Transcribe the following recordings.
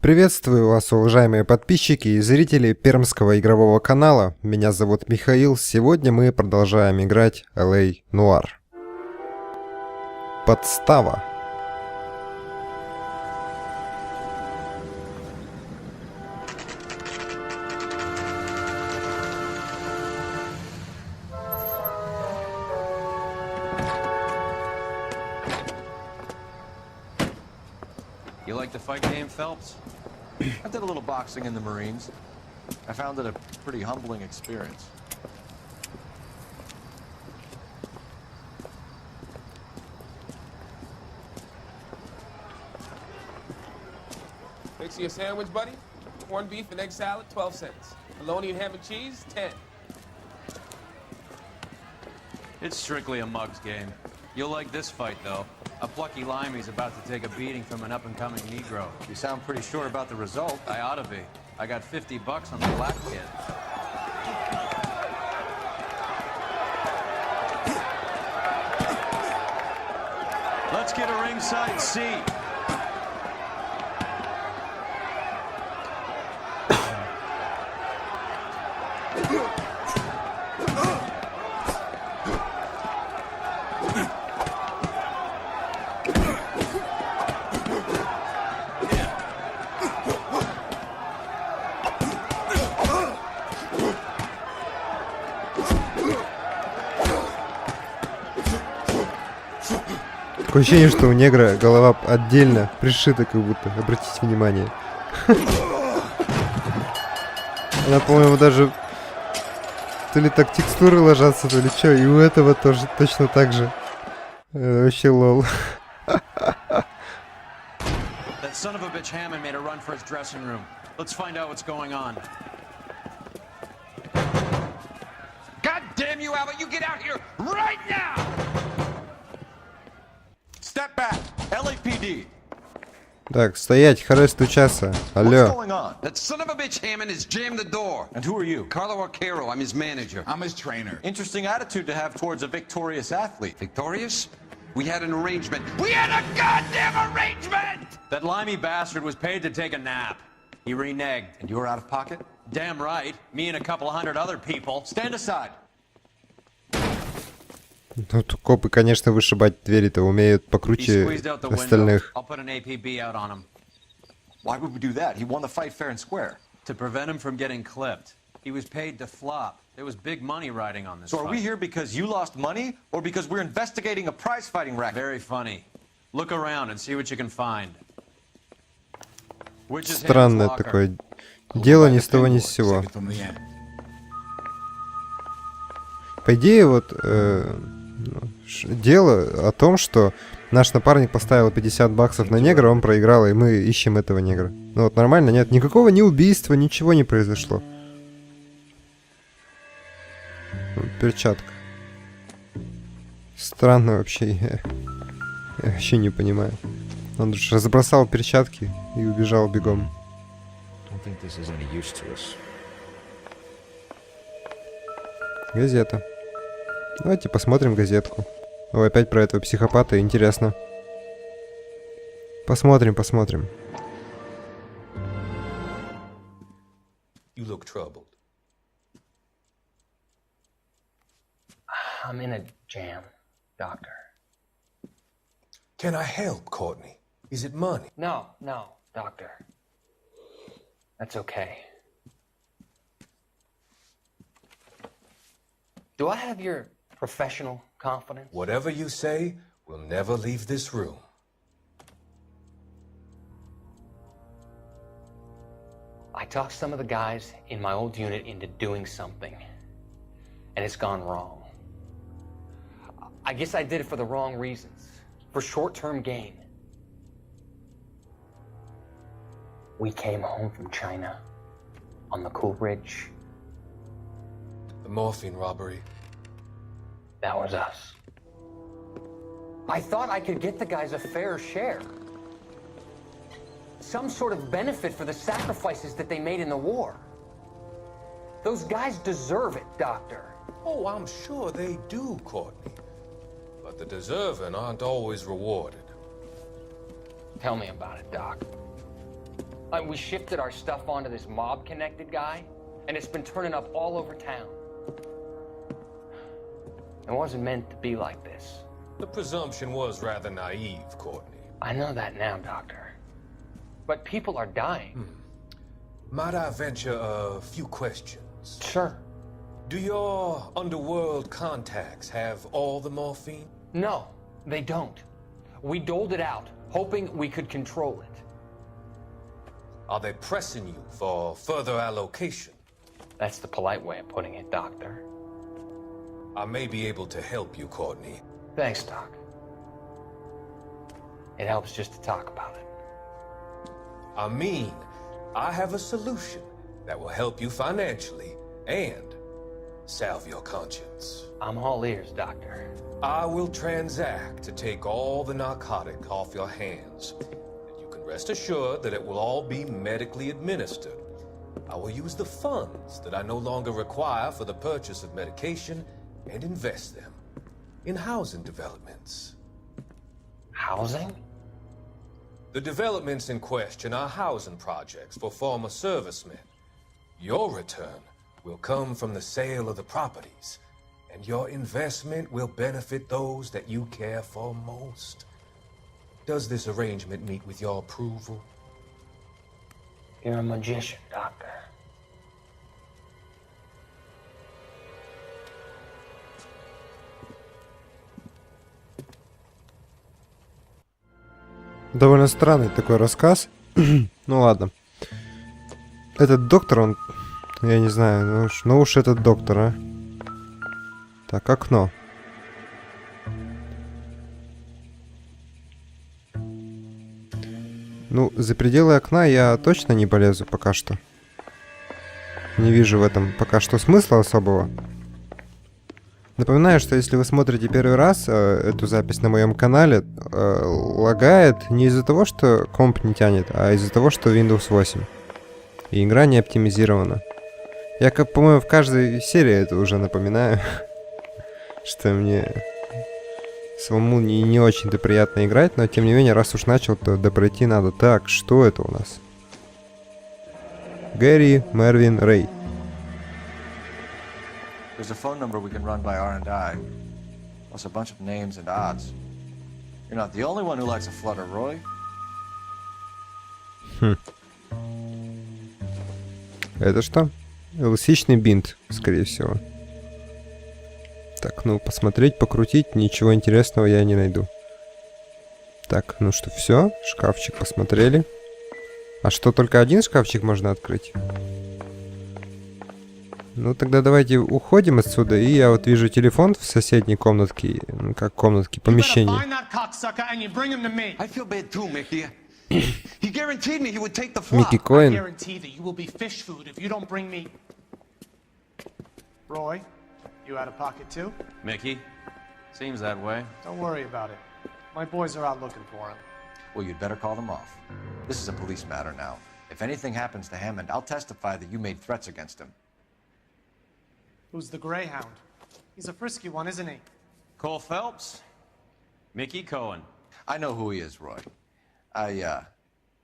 Приветствую вас, уважаемые подписчики и зрители пермского игрового канала. Меня зовут Михаил. Сегодня мы продолжаем играть L.A.Noire. Подстава. You like the fight game, Phelps? I did a little boxing in the Marines. I found it a pretty humbling experience. Fix you a sandwich, buddy? Corned beef and egg salad, 12 cents. Bologna and ham and cheese, 10. It's strictly a mug's game. You'll like this fight, though. A plucky limey's about to take a beating from an up-and-coming Negro. You sound pretty sure about the result. I ought to be. I got $50 on the black kid. Let's get a ringside seat. Такое ощущение, что у негра голова отдельно пришита, как будто. Обратите внимание. Она, по-моему, даже... То ли так текстуры ложатся, то ли что. И у этого тоже точно так же. Вообще лол. That son of a bitch Hammond made a run for his dressing room. Let's find out what's going on. God damn you, Albert! You get out here right now! Step back! LAPD! Так, стоять, харе стучаться. What's Алло. going on? That son of a bitch Hammond has jammed the door. And who are you? Carlo Arcaro, I'm his manager. I'm his trainer. Interesting attitude to have towards a victorious athlete. Victorious? We had an arrangement. We had a goddamn arrangement! That limey bastard was paid to take a nap. He reneged. And you were out of pocket? Damn right. Me and a couple hundred other people. Stand aside. Ну, тут копы, конечно, вышибать двери-то умеют He покруче squeezed out the window. остальных. I'll put an APB out on him. Why would we do that? He won the fight fair and square. To prevent him from getting clipped. He was paid to flop. There was big money riding on this So are fight. we here because you lost money or because we're investigating a prize fighting racket? Very funny. Look around and see what you can find. Which is Странное Hammond's locker? такое дело ни с того ни с сего. Take it from the end. По идее, вот дело о том, что наш напарник поставил $50 на негра, он проиграл, и мы ищем этого негра. Ну вот нормально, нет, никакого ни убийства, ничего не произошло. Перчатка. Странно вообще, я вообще не понимаю. Он же разбросал перчатки и убежал бегом. Don't think this is any use to us. Газета. Давайте посмотрим газетку. Ой, опять про этого психопата, интересно. Посмотрим. You look troubled. I'm in a jam, Doctor. Can I help, Courtney? Is it money? No, Doctor. That's okay. Do I have your professional confidence? Whatever you say, we'll never leave this room. I talked some of the guys in my old unit into doing something, and it's gone wrong. I guess I did it for the wrong reasons, for short-term gain. We came home from China on the Cool Ridge. The morphine robbery. That was us. I thought I could get the guys a fair share. Some sort of benefit for the sacrifices that they made in the war. Those guys deserve it, Doctor. Oh, I'm sure they do, Courtney. But the deserving aren't always rewarded. Tell me about it, Doc. We shifted our stuff onto this mob-connected guy, and it's been turning up all over town. It wasn't meant to be like this. The presumption was rather naive, Courtney. I know that now, Doctor. But people are dying. Might I venture a few questions? Sure. Do your underworld contacts have all the morphine? No, they don't. We doled it out, hoping we could control it. Are they pressing you for further allocation? That's the polite way of putting it, Doctor. I may be able to help you, Courtney. Thanks, Doc. It helps just to talk about it. I mean, I have a solution that will help you financially and salve your conscience. I'm all ears, Doctor. I will transact to take all the narcotic off your hands. And you can rest assured that it will all be medically administered. I will use the funds that I no longer require for the purchase of medication and invest them in housing developments. Housing? The developments in question are housing projects for former servicemen. Your return will come from the sale of the properties, and your investment will benefit those that you care for most. Does this arrangement meet with your approval? You're a magician, Doctor. Довольно странный такой рассказ. Ну ладно. Этот доктор, он... Я не знаю, ну уж этот доктор, а. Так, окно. Ну, за пределы окна я точно не полезу пока что. Не вижу в этом пока что смысла особого. Напоминаю, что если вы смотрите первый раз эту запись на моем канале, лагает не из-за того, что комп не тянет, а из-за того, что Windows 8. И игра не оптимизирована. Я, как, по-моему, в каждой серии это уже напоминаю, что мне самому не очень-то приятно играть, но тем не менее, раз уж начал, то допройти надо. Так, что это у нас? Гэри Мервин Рэй. There's a phone number we can run by R&I, plus a bunch of names and odds. You're not the only one who likes a flutter, Roy. Это что? Эластичный бинт, скорее всего. Так, ну, посмотреть, покрутить, ничего интересного я не найду. Так, ну что, все, шкафчик посмотрели. А что, только один шкафчик можно открыть? Ну, тогда давайте уходим отсюда, и я вот вижу телефон в соседней комнатке, ну, как комнатке, помещении. Микки Коэн. Roy, you out of pocket too? Mickey? Seems that way. Don't worry about it. My boys are out looking for him. Well, you'd better call them off. This is a police matter now. If anything happens to Hammond, I'll testify that you made threats against him. Who's the Greyhound? He's a frisky one, isn't he? Cole Phelps? Mickey Cohen. I know who he is, Roy. I,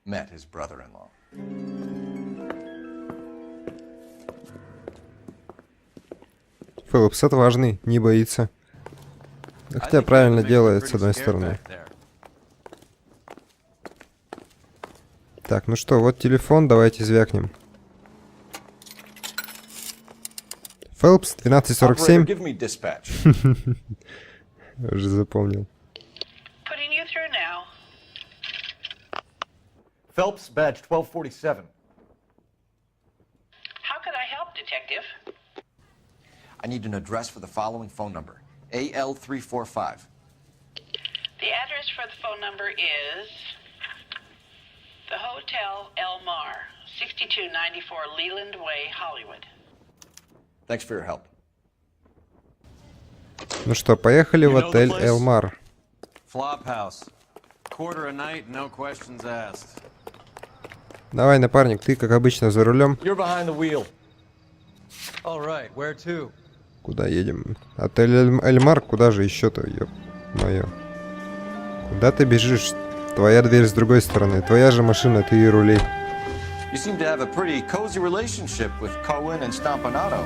met his brother-in-law. Фэллпс отважный, не боится. Хотя правильно делает, с одной стороны. Так, ну что, вот телефон, давайте звякнем. Фэлпс, 1247. Уже запомнил. Phelps, badge 1247. How could I help, Detective? I need an address for the following phone number. AL345. The address for the phone number is the Hotel L.A.Noire, 6294 Leland Way, Hollywood. Thanks for your help. Ну что, поехали в отель L.A.Noire. Flophouse. Quarter a night, no questions asked. Давай, напарник, ты, как обычно, за рулем. You're behind the wheel. All right, where to? Куда едем? Отель Эльмар, куда же еще-то, ёп-моё. Куда ты бежишь? Твоя дверь с другой стороны. Твоя же машина, ты и рули. You seem to have a pretty cozy relationship with Cohen and Stompanato.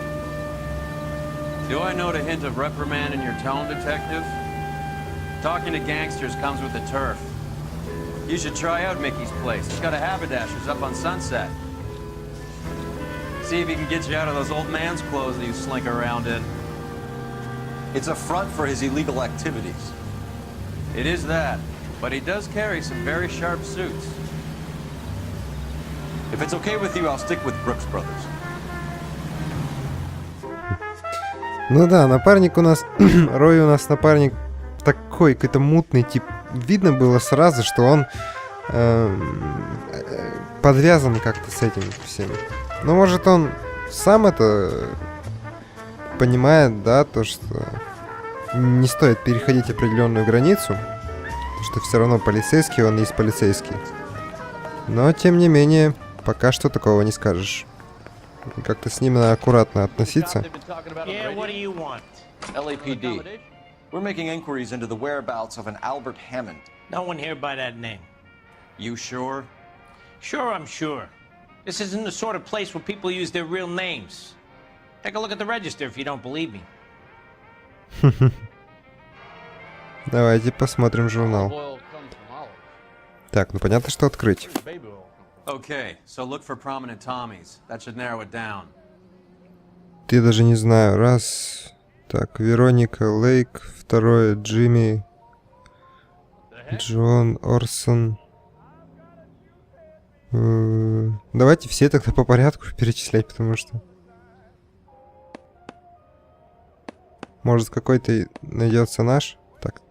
Do I note a hint of reprimand in your tone, detective? Talking to gangsters comes with the turf. You should try out Mickey's place. It's got a haberdasher's up on Sunset. See if he can get you out of those old man's clothes that you slink around in. It's a front for his illegal activities. It is that, but he does carry some very sharp suits. If it's okay with you, I'll stick with Brooks Brothers. Ну да, напарник у нас... Рой у нас напарник такой, какой-то мутный тип. Видно было сразу, что он подвязан как-то с этим всем. Ну, может, он сам это понимает, да, то, что не стоит переходить определенную границу, что все равно полицейский, он есть полицейский. Но, тем не менее, пока что такого не скажешь. Как-то с ним надо аккуратно относиться. LAPD. We're making inquiries into the whereabouts of an Albert Hammond. No one here by that name. You sure? Sure, I'm sure. This isn't the sort of place where people use their real names. Take a look at the register if you don't believe me. Давайте посмотрим журнал. Так, ну понятно, что открыть. Okay, so look for prominent Tommies. That should narrow it down. Я даже не знаю. Раз. Так, Вероника Лейк. Второе, Джимми. Джон Орсон. Давайте все тогда по порядку перечислять, потому что... Может, какой-то найдется наш? Так.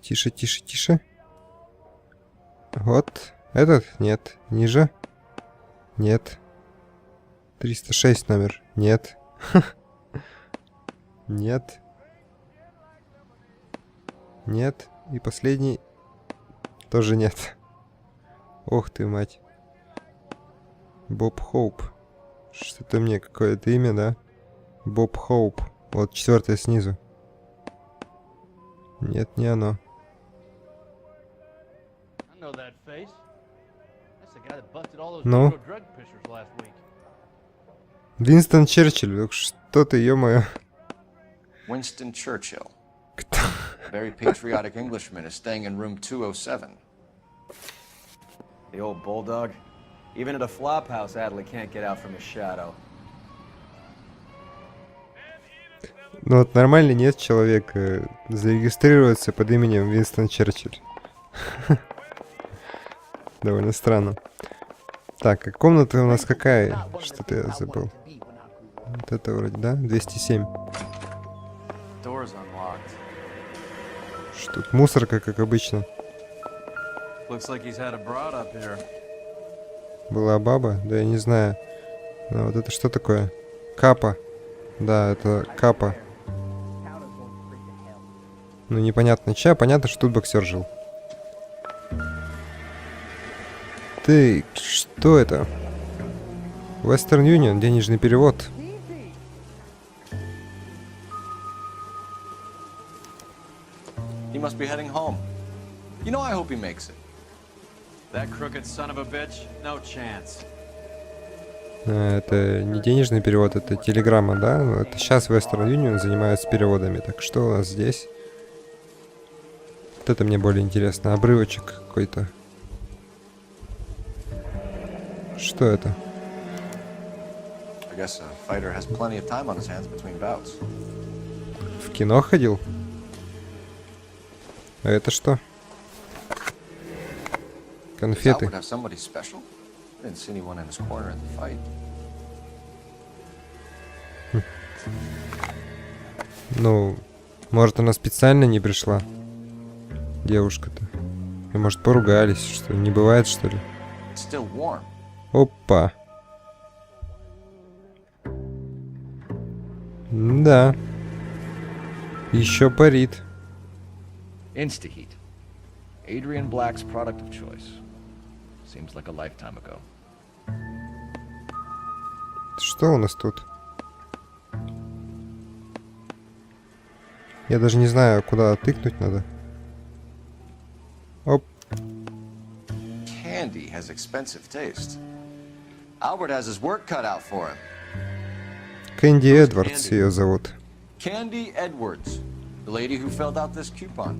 Тише, тише, тише. Вот. Этот? Нет. Ниже? Нет. 306 номер. Нет. Нет. Нет. И последний. Тоже нет. Ох ты, мать. Боб Хоуп. Что-то мне какое-то имя, да? Боб Хоуп. Вот четвертое снизу. Нет, не оно. Ну? Винстон Черчилль. Что ты, ё-моё. Winston Churchill. Кто? A very patriotic Englishman is staying in room 207. The old bulldog. Even at a flop house, Adley can't get out from his shadow. Ну вот нормально нет человека зарегистрироваться под именем Винстон Черчилль. Довольно странно. Так, а комната у нас какая? Что-то я забыл. Вот это вроде, да? 207. Что тут мусорка, как обычно. Была баба? Да я не знаю. А вот это что такое? Капа. Да, это капа. Ну, непонятно чья, понятно, что тут боксер жил. Ты, что это? Western Union, денежный перевод. He must be heading home. You know, I hope he makes it. That crooked son of a bitch, no chance. Это не денежный перевод, это телеграмма, да? Это сейчас Western Union занимаются переводами. Так что у нас здесь? Вот это мне более интересно. Обрывочек какой-то. Что это? I guess a fighter has plenty of time on his hands between bouts. В кино ходил? А это что? Конфеты. Ну, может, она специально не пришла? Девушка-то. И может, поругались, что не бывает, что ли? Опа. Да. Еще парит. Instaheat. Adrian Black's product of choice. Seems like a lifetime ago. Что у нас тут? Я даже не знаю, куда тыкнуть надо. Оп. Candy. Candy has expensive taste. Albert has his work cut out for him. Кэнди Эдвардс ее зовут. Candy Edwards, the lady who filled out this coupon.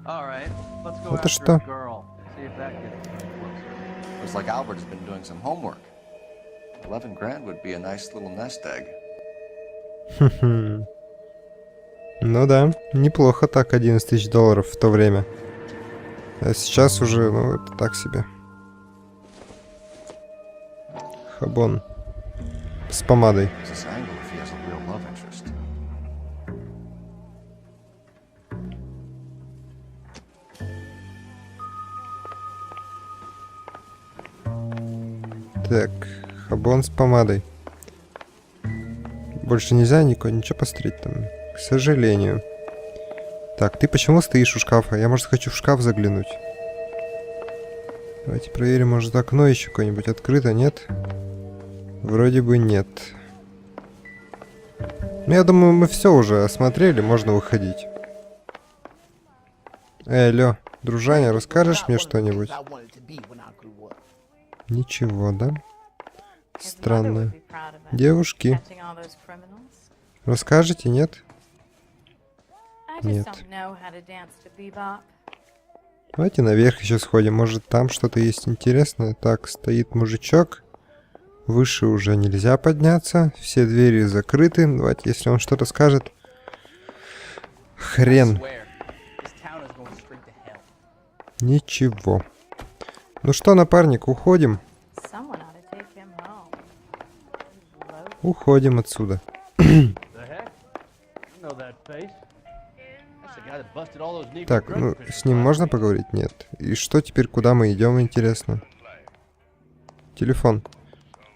All right, let's go Это after что? a girl. See if that gets us closer. Looks like Albert has been doing some homework. 11 grand would be a nice little nest egg. Ну да, неплохо так, 11 тысяч долларов в то время. А сейчас уже, ну, это так себе. Хабон. С помадой. It's this angle if he has a real love interest. Так, хабон с помадой. Больше нельзя ничего посмотреть там, к сожалению. Так, ты почему стоишь у шкафа? Я, может, хочу в шкаф заглянуть. Давайте проверим, может, окно еще какое-нибудь открыто, нет? Вроде бы нет. Ну, я думаю, мы все уже осмотрели, можно выходить. Алло, дружаня, расскажешь мне что-нибудь? Ничего, да? Странно. Девушки. Расскажете, нет? Нет. Давайте наверх еще сходим. Может, там что-то есть интересное. Так, стоит мужичок. Выше уже нельзя подняться. Все двери закрыты. Давайте, если он что-то скажет. Хрен. Ничего. Ну что, напарник, уходим? Уходим отсюда. Так, ну, с ним можно поговорить? Нет. И что теперь, куда мы идем, интересно? Телефон.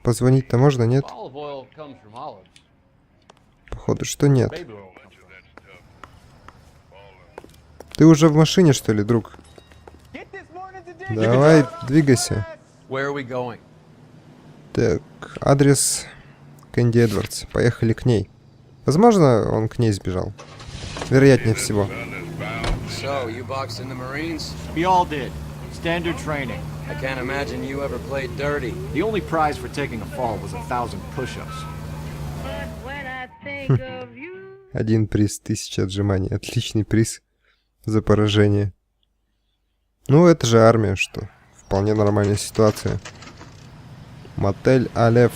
Позвонить-то можно, нет? Походу, что нет. Ты уже в машине, что ли, друг? Давай, двигайся. Так, адрес Кэнди Эдвардс. Поехали к ней. Возможно, он к ней сбежал. Вероятнее всего. So, you boxed in the Marines? We all did. Standard training. I can't imagine you ever played dirty. The only prize for taking a fall was 1,000 push-ups. Один приз, 1000 отжиманий. Отличный приз за поражение. Ну, это же армия, что вполне нормальная ситуация. Мотель Алеф.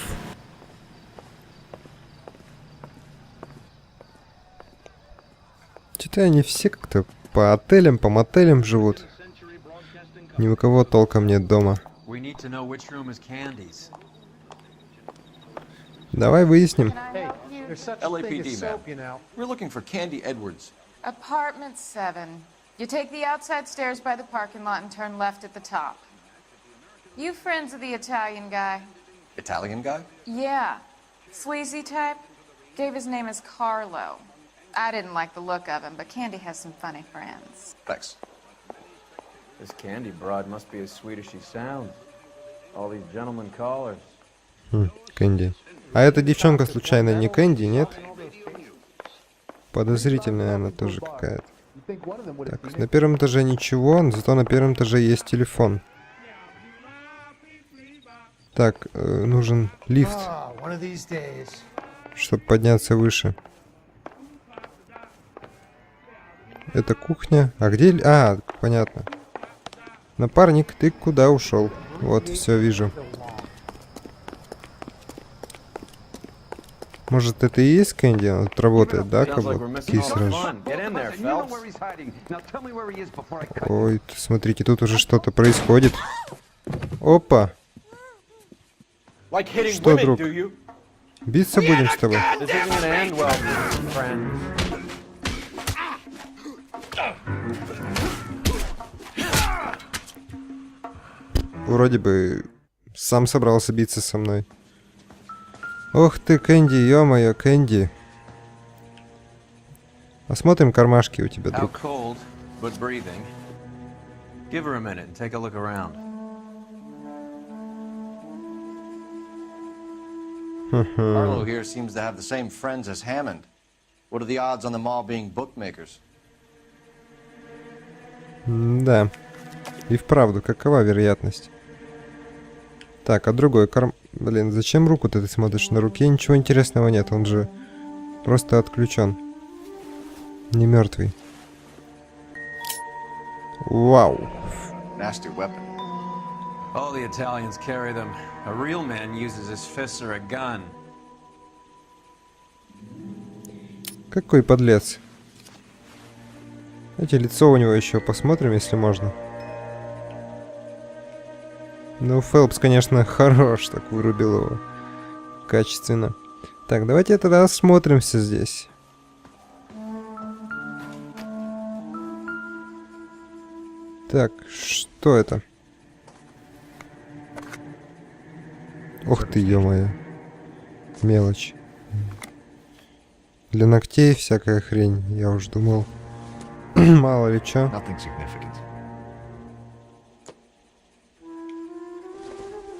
Что-то они все как-то по отелям, по мотелям живут. Ни у кого толком нет дома. Давай выясним. LAPD, ma'am. We're looking for Candy Edwards. Apartment 7. You take the outside stairs by the parking lot and turn left at the top. You friends of the Italian guy? Italian guy? Yeah. Sleazy type? Gave his name as Carlo. I didn't like the look of him, but Candy has some funny friends. Thanks. This Candy broad must be as sweet as she sounds. All these gentlemen callers. Кэнди. А эта девчонка случайно не Кэнди, нет? Подозрительная она тоже какая-то. Так, на первом этаже ничего, зато на первом этаже есть телефон. Так, нужен лифт, чтобы подняться выше. Это кухня. А где... А, понятно. Напарник, ты куда ушел? Вот, все вижу. Может, это и есть Кэнди? Он тут работает, да, как бы? Кисраж. Ой, смотрите, тут уже что-то происходит. Опа! Что, друг? Биться будем с тобой? Вроде бы сам собрался биться со мной. Ох ты, Кэнди, ё-моё, Кэнди. Осмотрим кармашки у тебя, друг. Arlo here seems to have the same friends as Hammond. What are the odds on them all being bookmakers? Да. И вправду, какова вероятность? Так, а другой карм... Блин, зачем руку-то ты смотришь? На руке ничего интересного нет, он же просто отключен. Не мертвый. Вау. Nasty weapon. All the Italians carry them. A real man uses his fists or a gun. Какой подлец. Давайте лицо у него еще посмотрим, если можно. Ну, Фелпс, конечно, хорош, так вырубил его. Качественно. Так, давайте тогда осмотримся здесь. Так, что это? Ух ты, ё-моё. Мелочь. Для ногтей всякая хрень. Я уж думал. Мало ли чё.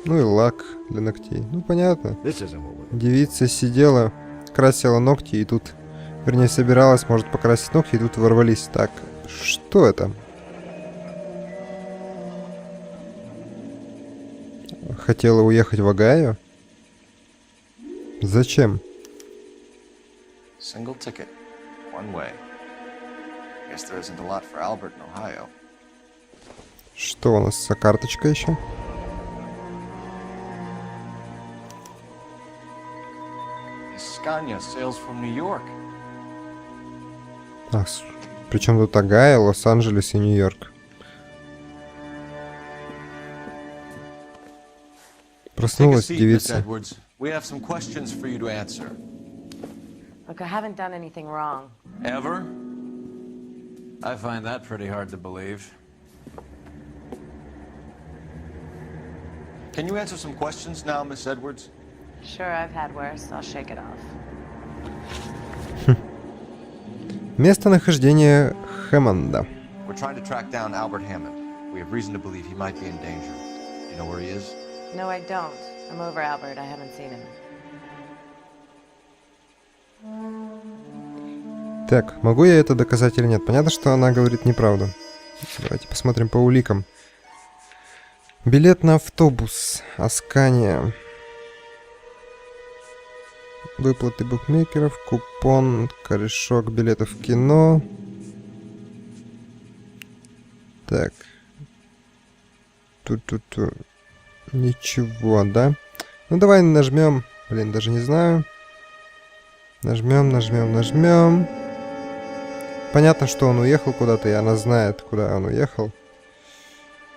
Ну и лак для ногтей. Ну понятно. Девица сидела, красила ногти и тут... Вернее, собиралась, может, покрасить ногти, и тут ворвались. Так, что это? Хотела уехать в Огайо? Зачем? Single ticket, one way. Guess there isn't a lot for Albert in Ohio. Что у нас за карточка еще? Scania sails from New York. А, причем тут Огайо, Лос-Анджелес и Нью-Йорк. Проснулась девица. We have some questions for you to answer. Look, I haven't done anything wrong. Ever? I find that pretty hard to believe. Can you answer some questions now, Miss Edwards? Sure, I've had worse. I'll shake it off. Местонахождение Хэммонда. We're trying to track down Albert Hammond. We have reason to believe he might be in danger. You know where he is? No, I don't. I'm over Albert. I haven't seen him. Так, могу я это доказать или нет? Понятно, что она говорит неправду. Давайте посмотрим по уликам. Билет на автобус. Аскания. Выплаты букмекеров. Купон. Корешок билетов в кино. Так. Тут. Ничего, да? Ну, давай нажмем. Блин, даже не знаю. Нажмем. Понятно, что он уехал куда-то, и она знает, куда он уехал.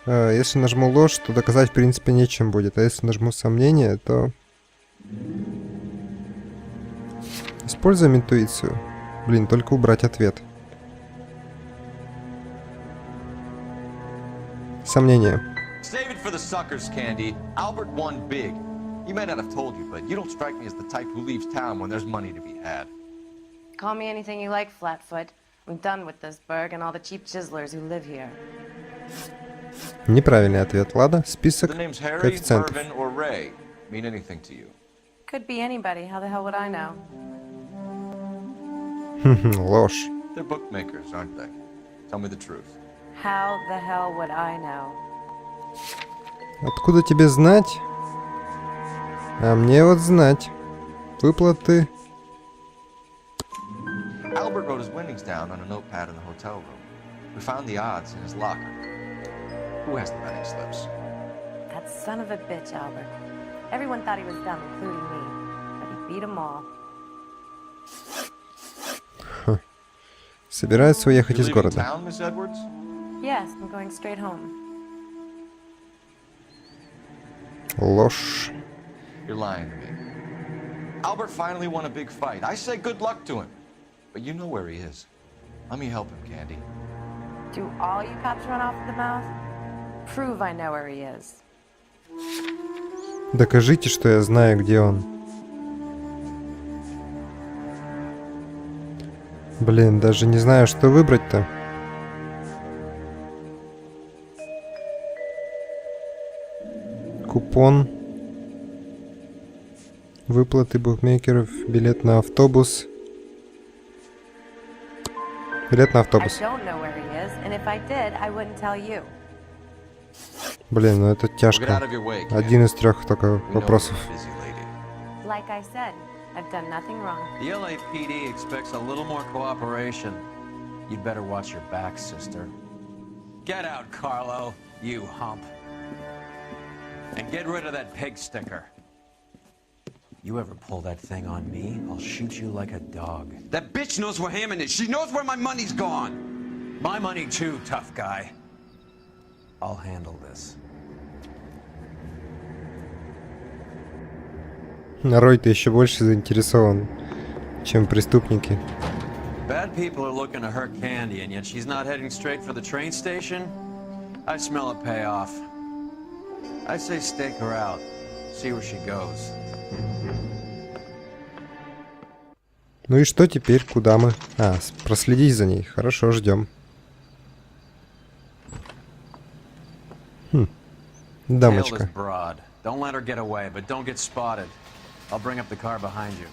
Если нажму ложь, то доказать, в принципе, нечем будет. А если нажму сомнение, то... Используем интуицию. Блин, только убрать ответ. Сомнение. Save it for the suckers, Candy. Albert won big. He may not have told you, but you don't strike me as the type who leaves town when there's money to be had. Call me anything you like, Flatfoot. I'm done with this burg and all the cheap chiselers who live here. Неправильный ответ. Ладно, список The names Harry, коэффициентов. Irvin, or Ray mean anything to you? Could be anybody. How the hell would I know? Ложь. They're bookmakers, aren't they? Tell me the truth. How the hell would I know? Откуда тебе знать? А мне вот знать. Выплаты. Albert wrote his winnings down on a notepad in the hotel room. We found the odds in his locker. Who has the betting slips? That son of a bitch, Albert. Everyone thought he was dumb, including me. But he beat them all. Собирается уехать из города. Town, Miss Edwards? Yes, I'm going straight home. Ложь. You're lying to me. Albert finally won a big fight. I say good luck to him. But you know where he is. Let me help him, Candy. Do all you cops run off at the mouth? Prove I know where he is. Докажите, что я знаю, где он. Блин, даже не знаю, что выбрать-то. Купон. Выплаты букмекеров. Билет на автобус. Билет на автобус. I don't know where he is, and if I did, I wouldn't tell you. Блин, ну это Get тяжко. out of your way, Candy. Один из трех только We know вопросов. you're a busy lady. Like I said, I've done nothing wrong. The LAPD expects a little more cooperation. You'd better watch your back, sister. Get out, Carlo, you hump. And get rid of that pig sticker. You ever pull that thing on me, I'll shoot you like a dog. That bitch knows where Hammond is. She knows where my money's gone. My money too, tough guy. I'll handle this. Рой-то еще больше заинтересован, чем преступники. Bad people are looking to hurt Candy, and yet she's not heading straight for the train station? I smell a payoff. I say stake her out. See where she goes. Ну и что теперь? Куда мы? А, проследить за ней. Хорошо, ждем. Tail this Дамочка. broad. Don't let her get away, but don't get spotted. I'll bring up the car behind you.